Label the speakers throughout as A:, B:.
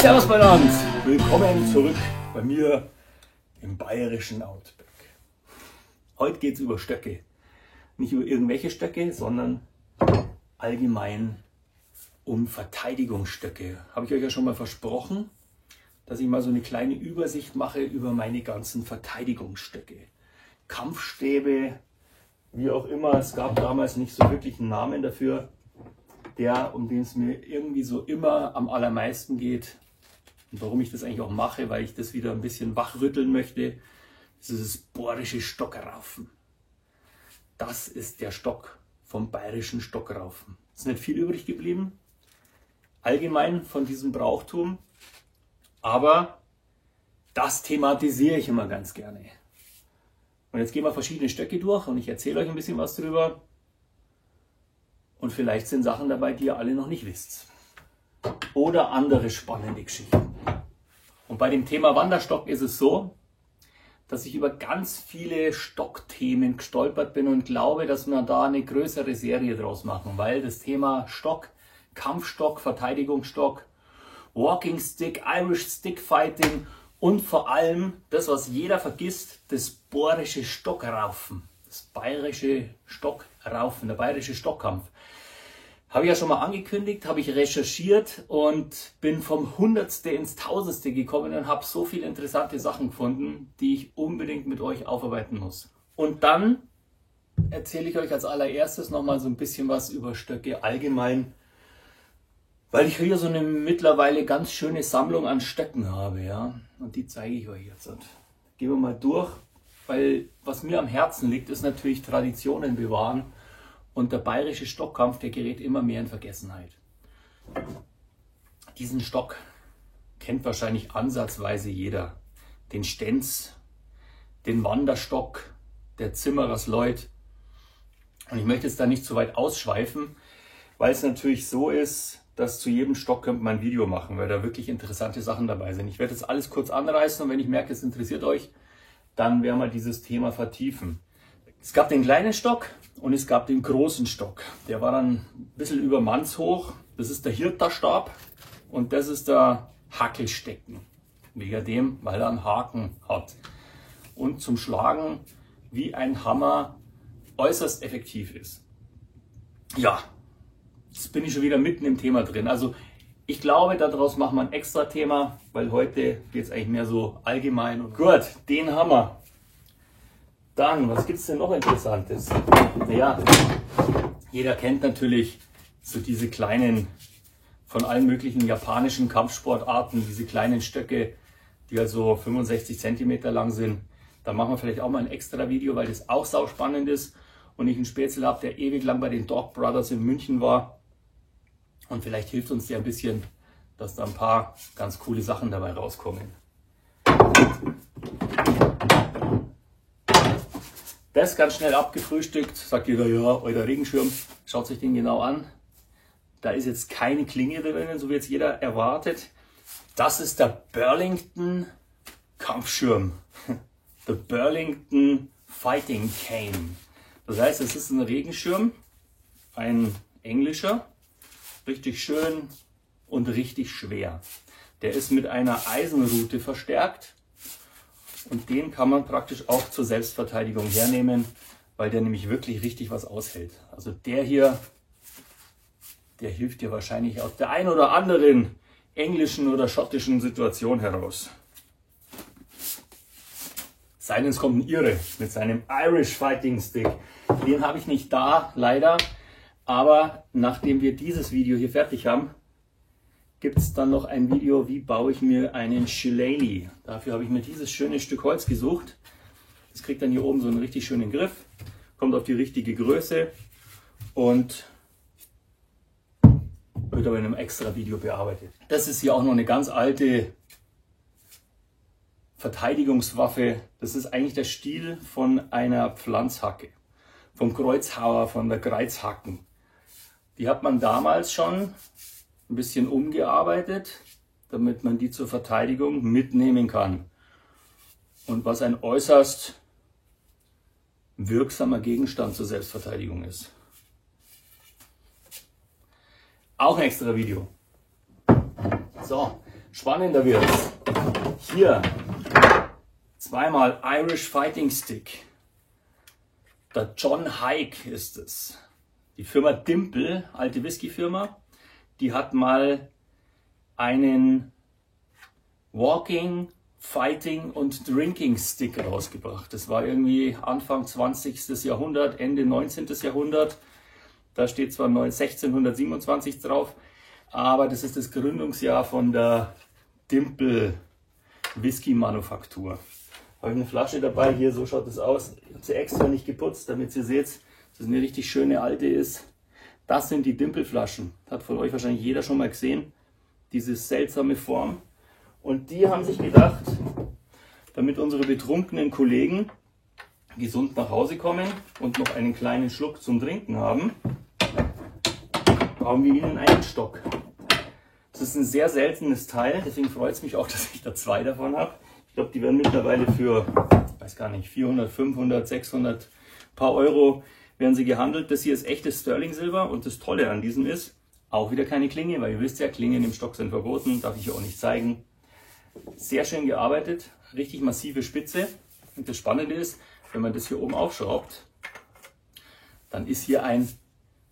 A: Servus miteinander, willkommen zurück bei mir im bayerischen Outback. Heute geht es über Stöcke. Nicht über irgendwelche Stöcke, sondern allgemein um Verteidigungsstöcke. Habe ich euch ja schon mal versprochen, dass ich mal so eine kleine Übersicht mache über meine ganzen Verteidigungsstöcke. Kampfstäbe, wie auch immer. Es gab damals nicht so wirklich einen Namen dafür. Der, um den es mir irgendwie so immer am allermeisten geht. Und warum ich das eigentlich auch mache, weil ich das wieder ein bisschen wachrütteln möchte, ist dieses bohrische Stockraufen. Das ist der Stock vom bayerischen Stockraufen. Es ist nicht viel übrig geblieben, allgemein von diesem Brauchtum, aber das thematisiere ich immer ganz gerne. Und jetzt gehen wir verschiedene Stöcke durch und ich erzähle euch ein bisschen was drüber. Und vielleicht sind Sachen dabei, die ihr alle noch nicht wisst. Oder andere spannende Geschichten. Und bei dem Thema Wanderstock ist es so, dass ich über ganz viele Stockthemen gestolpert bin und glaube, dass wir da eine größere Serie draus machen, weil das Thema Stock, Kampfstock, Verteidigungsstock, Walking Stick, Irish Stick Fighting und vor allem das, was jeder vergisst, das bohrische Stockraufen, das bayerische Stockraufen, der bayerische Stockkampf. Habe ich ja schon mal angekündigt, habe ich recherchiert und bin vom Hundertste ins Tausendste gekommen und habe so viele interessante Sachen gefunden, die ich unbedingt mit euch aufarbeiten muss. Und dann erzähle ich euch als allererstes nochmal so ein bisschen was über Stöcke allgemein, weil ich hier so eine mittlerweile ganz schöne Sammlung an Stöcken habe, ja. Und die zeige ich euch jetzt. Und gehen wir mal durch, weil was mir am Herzen liegt, ist natürlich Traditionen bewahren. Und der bayerische Stockkampf, der gerät immer mehr in Vergessenheit. Diesen Stock kennt wahrscheinlich ansatzweise jeder. Den Stenz, den Wanderstock, der Zimmerersleut. Und ich möchte jetzt da nicht zu weit ausschweifen, weil es natürlich so ist, dass zu jedem Stock könnte man ein Video machen, weil da wirklich interessante Sachen dabei sind. Ich werde jetzt alles kurz anreißen und wenn ich merke, es interessiert euch, dann werden wir dieses Thema vertiefen. Es gab den kleinen Stock und es gab den großen Stock. Der war dann ein bisschen über mannshoch. Das ist der Hirterstab und das ist der Hackelstecken. Wegen dem, weil er einen Haken hat. Und zum Schlagen wie ein Hammer äußerst effektiv ist. Ja, jetzt bin ich schon wieder mitten im Thema drin. Also ich glaube, daraus machen wir ein extra Thema, weil heute geht es eigentlich mehr so allgemein. Und gut, den haben wir. Dann, was gibt es denn noch Interessantes? Naja, jeder kennt natürlich so diese kleinen, von allen möglichen japanischen Kampfsportarten, diese kleinen Stöcke, die also 65 cm lang sind. Da machen wir vielleicht auch mal ein extra Video, weil das auch sauspannend ist. Und ich einen Spätzle habe, der ewig lang bei den Dog Brothers in München war. Und vielleicht hilft uns der ein bisschen, dass da ein paar ganz coole Sachen dabei rauskommen. Das ganz schnell abgefrühstückt, sagt jeder, ja, euer Regenschirm, schaut sich den genau an. Da ist jetzt keine Klinge drinnen, so wie jetzt jeder erwartet. Das ist der Burlington Kampfschirm. Der Burlington Fighting Cane. Das heißt, es ist ein Regenschirm, ein englischer, richtig schön und richtig schwer. Der ist mit einer Eisenrute verstärkt. Und den kann man praktisch auch zur Selbstverteidigung hernehmen, weil der nämlich wirklich richtig was aushält. Also der hier, der hilft dir wahrscheinlich aus der ein oder anderen englischen oder schottischen Situation heraus. Sei denn, es kommt ein Ire mit seinem Irish Fighting Stick. Den habe ich nicht da, leider. Aber nachdem wir dieses Video hier fertig haben, gibt es dann noch ein Video, wie baue ich mir einen Shillelagh. Dafür habe ich mir dieses schöne Stück Holz gesucht. Das kriegt dann hier oben so einen richtig schönen Griff, kommt auf die richtige Größe und wird aber in einem extra Video bearbeitet. Das ist hier auch noch eine ganz alte Verteidigungswaffe. Das ist eigentlich der Stiel von einer Pflanzhacke, vom Kreuzhauer, von der Kreuzhacken. Die hat man damals schon ein bisschen umgearbeitet, damit man die zur Verteidigung mitnehmen kann. Und was ein äußerst wirksamer Gegenstand zur Selbstverteidigung ist. Auch ein extra Video. So, Spannender wird's. Hier zweimal Irish Fighting Stick. Der John Hike ist es. Die Firma Dimple, alte Whisky-Firma, die hat mal einen Walking, Fighting und Drinking Stick rausgebracht. Das war irgendwie Anfang 20. Jahrhundert, Ende 19. Jahrhundert. Da steht zwar 1627 drauf, aber das ist das Gründungsjahr von der Dimple Whisky Manufaktur. Habe ich eine Flasche dabei, hier, so schaut es aus. Ich habe sie extra nicht geputzt, damit ihr seht, dass es eine richtig schöne alte ist. Das sind die Dimple-Flaschen. Hat von euch wahrscheinlich jeder schon mal gesehen. Diese seltsame Form. Und die haben sich gedacht, damit unsere betrunkenen Kollegen gesund nach Hause kommen und noch einen kleinen Schluck zum Trinken haben, bauen wir ihnen einen Stock. Das ist ein sehr seltenes Teil, deswegen freut es mich auch, dass ich da zwei davon habe. Ich glaube, die werden mittlerweile für, weiß gar nicht, 400, 500, 600 paar Euro werden sie gehandelt. Das hier ist echtes Sterling-Silber und das Tolle an diesem ist, auch wieder keine Klinge, weil ihr wisst ja, Klingen im Stock sind verboten, darf ich hier auch nicht zeigen. Sehr schön gearbeitet, richtig massive Spitze. Und das Spannende ist, wenn man das hier oben aufschraubt, dann ist hier ein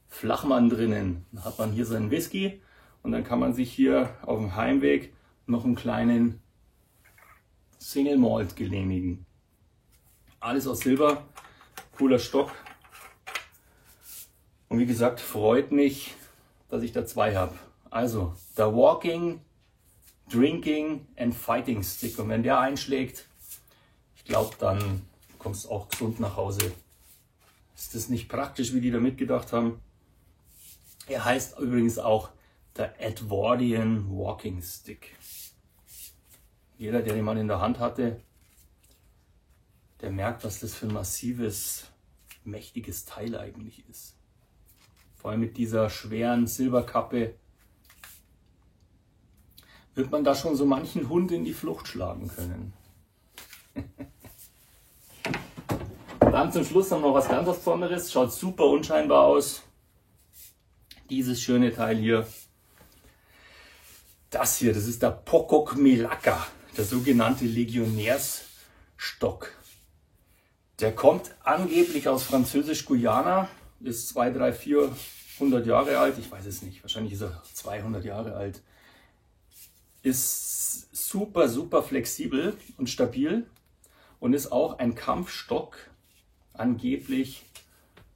A: Flachmann drinnen. Dann hat man hier seinen Whisky und dann kann man sich hier auf dem Heimweg noch einen kleinen Single Malt genehmigen. Alles aus Silber, cooler Stock. Und wie gesagt, freut mich, dass ich da zwei habe. Also, der Walking, Drinking and Fighting Stick. Und wenn der einschlägt, ich glaube, dann kommst du auch gesund nach Hause. Ist das nicht praktisch, wie die da mitgedacht haben? Er heißt übrigens auch der Edwardian Walking Stick. Jeder, der den mal in der Hand hatte, der merkt, was das für ein massives, mächtiges Teil eigentlich ist. Vor allem mit dieser schweren Silberkappe wird man da schon so manchen Hund in die Flucht schlagen können. Dann zum Schluss noch was ganz Besonderes. Schaut super unscheinbar aus. Dieses schöne Teil hier. Das hier, das ist der Pokok Melaka, der sogenannte Legionärsstock. Der kommt angeblich aus Französisch-Guyana, ist 200, 300, 400 Jahre alt. Ich weiß es nicht, wahrscheinlich ist er 200 Jahre alt. Ist super, super flexibel und stabil und ist auch ein Kampfstock, angeblich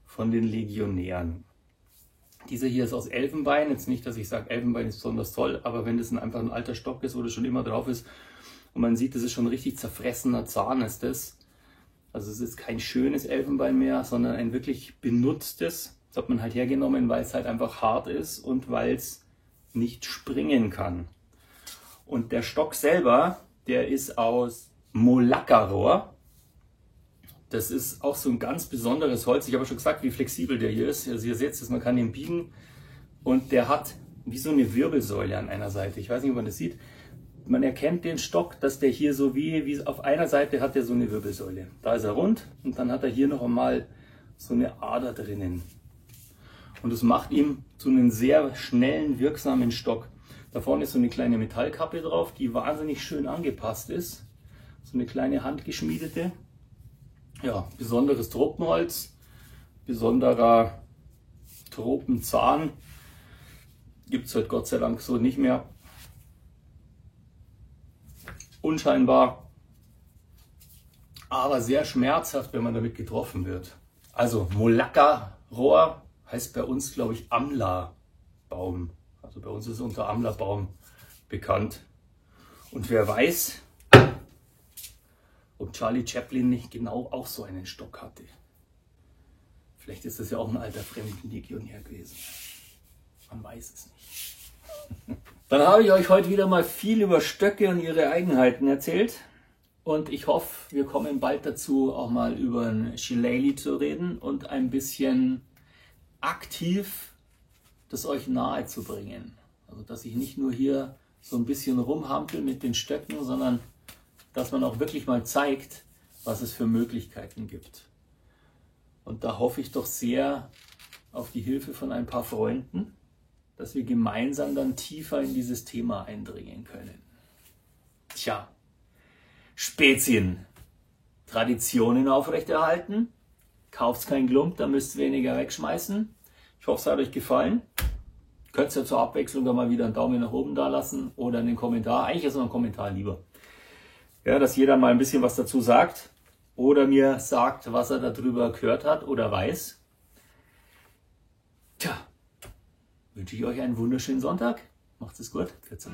A: von den Legionären. Dieser hier ist aus Elfenbein. Jetzt nicht, dass ich sage, Elfenbein ist besonders toll, aber wenn das einfach ein alter Stock ist, wo das schon immer drauf ist und man sieht, das ist schon ein richtig zerfressener Zahn, ist das. Also es ist kein schönes Elfenbein mehr, sondern ein wirklich benutztes. Das hat man halt hergenommen, weil es halt einfach hart ist und weil es nicht springen kann. Und der Stock selber, der ist aus Molaka-Rohr. Das ist auch so ein ganz besonderes Holz. Ich habe schon gesagt, wie flexibel der hier ist. Also ihr seht es, man kann ihn biegen. Und der hat wie so eine Wirbelsäule an einer Seite. Ich weiß nicht, ob man das sieht. Man erkennt den Stock, dass der hier so wie auf einer Seite hat er so eine Wirbelsäule. Da ist er rund und dann hat er hier noch einmal so eine Ader drinnen. Und das macht ihm zu einem sehr schnellen, wirksamen Stock. Da vorne ist so eine kleine Metallkappe drauf, die wahnsinnig schön angepasst ist. So eine kleine handgeschmiedete. Ja, besonderes Tropenholz, besonderer Tropenzahn. Gibt es heute Gott sei Dank so nicht mehr. Unscheinbar, aber sehr schmerzhaft, wenn man damit getroffen wird. Also Molaka-Rohr heißt bei uns, glaube ich, Amla-Baum. Also bei uns ist es unter Amla-Baum bekannt. Und wer weiß, ob Charlie Chaplin nicht genau auch so einen Stock hatte. Vielleicht ist das ja auch ein alter Fremdenlegionär gewesen. Man weiß es nicht. Dann habe ich euch heute wieder mal viel über Stöcke und ihre Eigenheiten erzählt. Und ich hoffe, wir kommen bald dazu, auch mal über ein Shillelagh zu reden und ein bisschen aktiv das euch nahe zu bringen. Also dass ich nicht nur hier so ein bisschen rumhampel mit den Stöcken, sondern dass man auch wirklich mal zeigt, was es für Möglichkeiten gibt. Und da hoffe ich doch sehr auf die Hilfe von ein paar Freunden, dass wir gemeinsam dann tiefer in dieses Thema eindringen können. Tja, Spezien. Traditionen aufrechterhalten. Kauft kein Klump, da müsst ihr weniger wegschmeißen. Ich hoffe, es hat euch gefallen. Könnt ihr zur Abwechslung da mal wieder einen Daumen nach oben da lassen oder einen Kommentar. Eigentlich ist noch ein Kommentar lieber. Ja, dass jeder mal ein bisschen was dazu sagt oder mir sagt, was er darüber gehört hat oder weiß. Tja, wünsche ich euch einen wunderschönen Sonntag. Macht's es gut. 14.